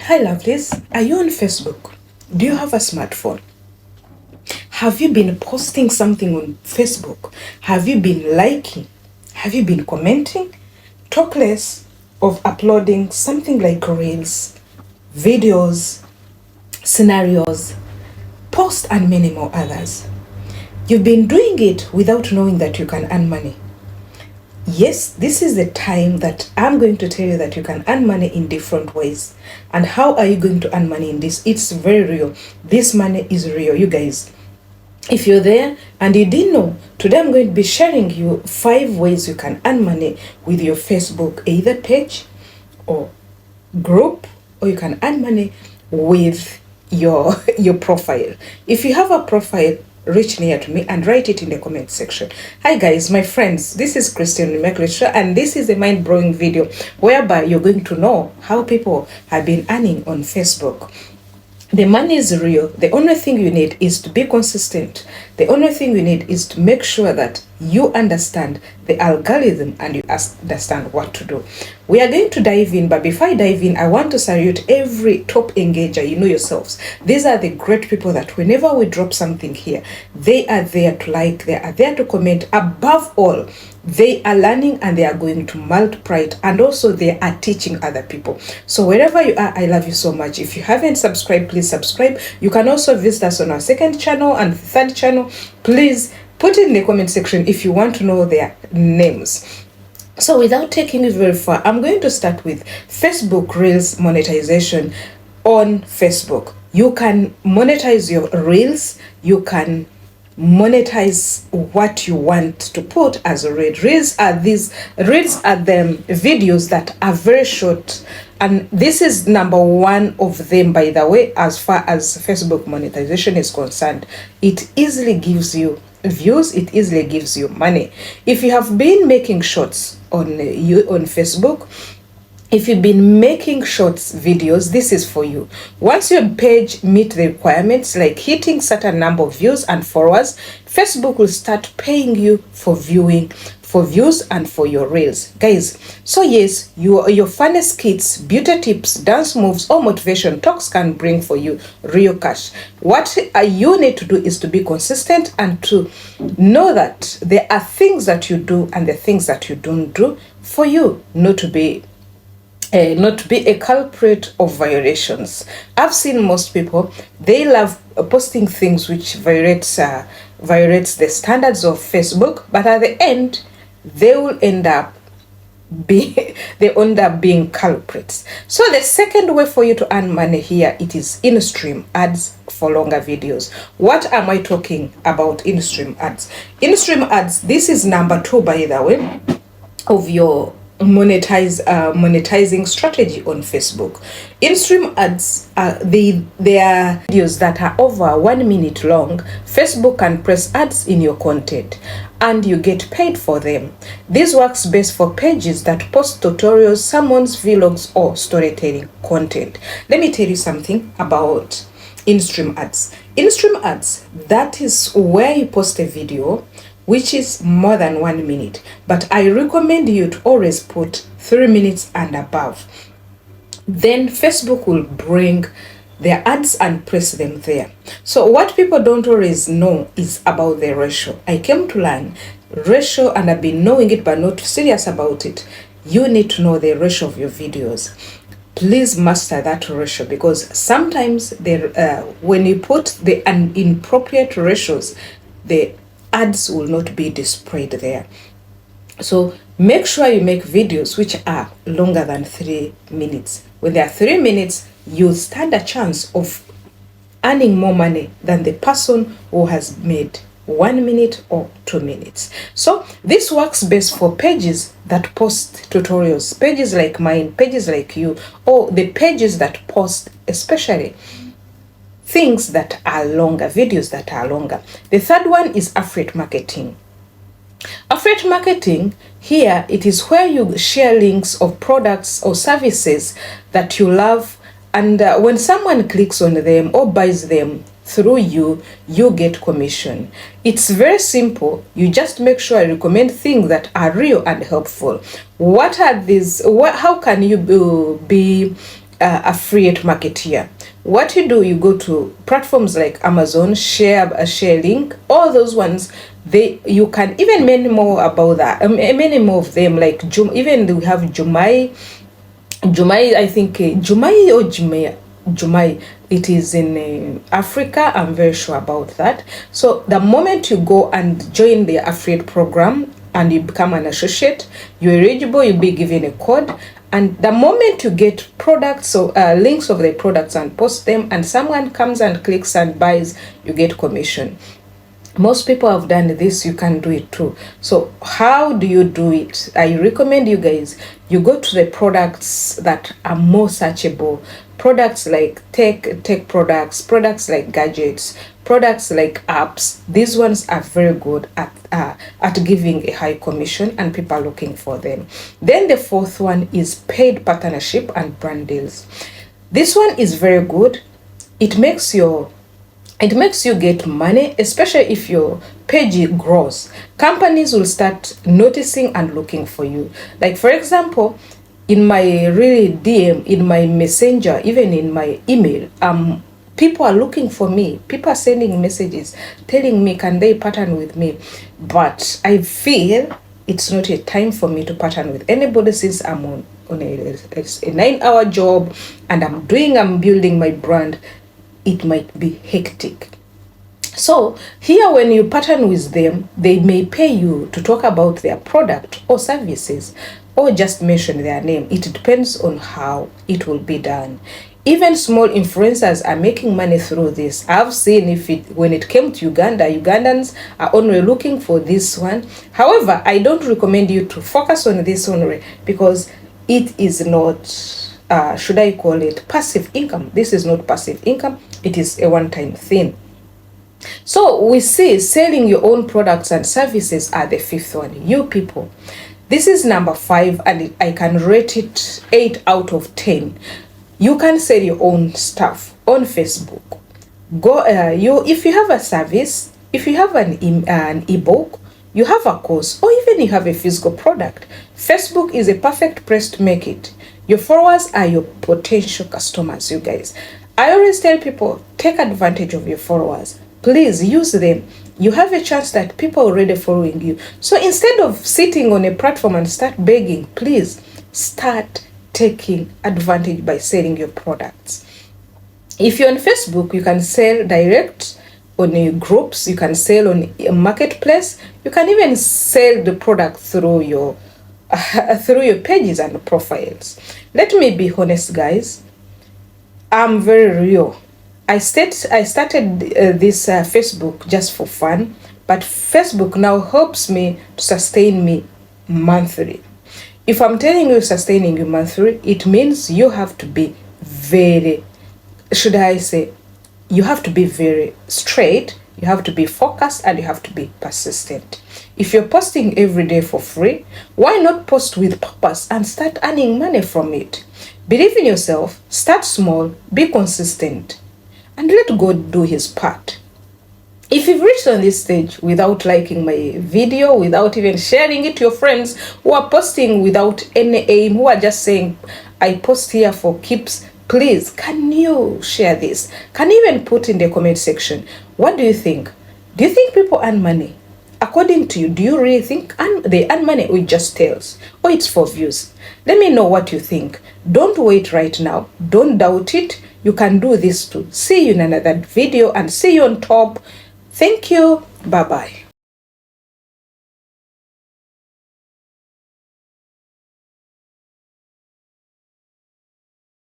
Hi lovelies, are you on Facebook? Do you have a smartphone? Have you been posting something on Facebook? Have you been liking? Have you been commenting? Talk less of uploading something like reels, videos, scenarios, posts and many more others. You've been doing it without knowing that you can earn money. Yes, this is the time that I'm going to tell you that you can earn money in different ways. And how are you going to earn money in this? It's very real. This money is real, you guys. If you're there and you didn't know, today I'm going to be sharing you 5 ways you can earn money with your Facebook either page or group, or you can earn money with your profile. If you have a profile, reach near to me and write it in the comment section. Hi guys, my friends, this is Christian Limeklisha, and this is a mind-blowing video whereby you're going to know how people have been earning on Facebook. The money is real. The only thing you need is to be consistent. The only thing you need is to make sure that you understand the algorithm and you understand what to do. We are going to dive in, but before I dive in, I want to salute every top engager. You know yourselves. These are the great people that whenever we drop something here, they are there to like, they are there to comment. Above all, they are learning and they are going to multiply it, and also they are teaching other people. So wherever you are, I love you so much. If you haven't subscribed, please subscribe. You can also visit us on our second channel and third channel. Please put it in the comment section if you want to know their names. So without taking it very far, I'm going to start with Facebook Reels monetization on Facebook. You can monetize your Reels. You can monetize what you want to put as a reel. Reels are the videos that are very short, and this is number 1 of them, by the way. As far as Facebook monetization is concerned, it easily gives you views, it easily gives you money. If you have been making shorts on Facebook, if you've been making shorts videos, this is for you. Once your page meet the requirements, like hitting certain number of views and followers, Facebook will start paying you for views and for your reels, guys. So yes, your funny skits, beauty tips, dance moves, or motivation talks can bring for you real cash. What you need to do is to be consistent and to know that there are things that you do and the things that you don't do for you not to be a culprit of violations. I've seen most people, they love posting things which violates the standards of Facebook, but at the end they will end up being culprits. So the second way for you to earn money here, it is in-stream ads for longer videos. What am I talking about? In-stream ads. In-stream ads, this is number 2, by the way, of your monetizing strategy on Facebook. In-stream ads are they are videos that are over 1 minute long. Facebook can press ads in your content and you get paid for them. This works best for pages that post tutorials, sermons, vlogs, or storytelling content. Let me tell you something about in-stream ads. In-stream ads, that is where you post a video which is more than 1 minute, but I recommend you to always put 3 minutes and above. Then Facebook will bring their ads and press them there. So what people don't always know is about the ratio. I came to learn ratio, and I've been knowing it but not serious about it. You need to know the ratio of your videos. Please master that ratio, because sometimes when you put the inappropriate ratios, the ads will not be displayed there. So make sure you make videos which are longer than 3 minutes. When they are 3 minutes, you stand a chance of earning more money than the person who has made 1 minute or 2 minutes. So this works best for pages that post tutorials, pages like mine, pages like you, or the pages that post especially things that are longer, videos that are longer. The third one is affiliate marketing. Affiliate marketing, here it is where you share links of products or services that you love, and when someone clicks on them or buys them through you, you get commission. It's very simple. You just make sure I recommend things that are real and helpful. What are these? How can you be affiliate marketeer. What you do, you go to platforms like Amazon, share a share link, all those ones. You can even many more about that. Many more of them, like even we have Jumai, I think Jumai or Jumai. It is in Africa. I'm very sure about that. So the moment you go and join the affiliate program and you become an associate, you're eligible. You'll be given a code, and the moment you get products or links of the products and post them, and someone comes and clicks and buys, you get commission. Most people have done this. You can do it too. So how do you do it? I recommend you guys, you go to the products that are more searchable, products like tech products like gadgets, products like apps. These ones are very good at giving a high commission, and people are looking for them. Then the fourth one is paid partnership and brand deals. This one is very good. It makes you get money, especially if your page grows. Companies will start noticing and looking for you. Like, for example, in my really DM, in my messenger, even in my email, people are looking for me. People are sending messages telling me, can they partner with me? But I feel it's not a time for me to partner with anybody, since I'm on a 9-hour job and I'm building my brand. It might be hectic. So here, when you partner with them, they may pay you to talk about their product or services, or just mention their name. It depends on how it will be done. Even small influencers are making money through this. I've seen when it came to Uganda, Ugandans are only looking for this one. However, I don't recommend you to focus on this only, because it is not, should I call it passive income? This is not passive income. It is a one-time thing. So we see selling your own products and services are the fifth one. You people, this is number 5, and I can rate it 8 out of 10. You can sell your own stuff on Facebook. If you have a service, if you have an ebook, you have a course, or even you have a physical product, Facebook is a perfect place to make it. Your followers are your potential customers, you guys. I always tell people, take advantage of your followers. Please use them. You have a chance that people are already following you. So instead of sitting on a platform and start begging, please start taking advantage by selling your products. If you're on Facebook, you can sell direct on your groups. You can sell on a marketplace. You can even sell the product through your pages and profiles. Let me be honest, guys. I'm very real. I started this Facebook just for fun, but Facebook now helps me to sustain me monthly. If I'm telling you sustaining you monthly, it means you have to be very, you have to be very straight, you have to be focused, and you have to be persistent. If you're posting every day for free, why not post with purpose and start earning money from it? Believe in yourself, start small, be consistent, and let God do his part. If you've reached on this stage without liking my video, without even sharing it to your friends who are posting without any aim, who are just saying, I post here for keeps, please, can you share this? Can you even put in the comment section, what do you think? Do you think people earn money? According to you, do you really think they earn money, or it just tales, or it's for views? Let me know what you think. Don't wait right now. Don't doubt it. You can do this too. See you in another video, and see you on top. Thank you. Bye-bye.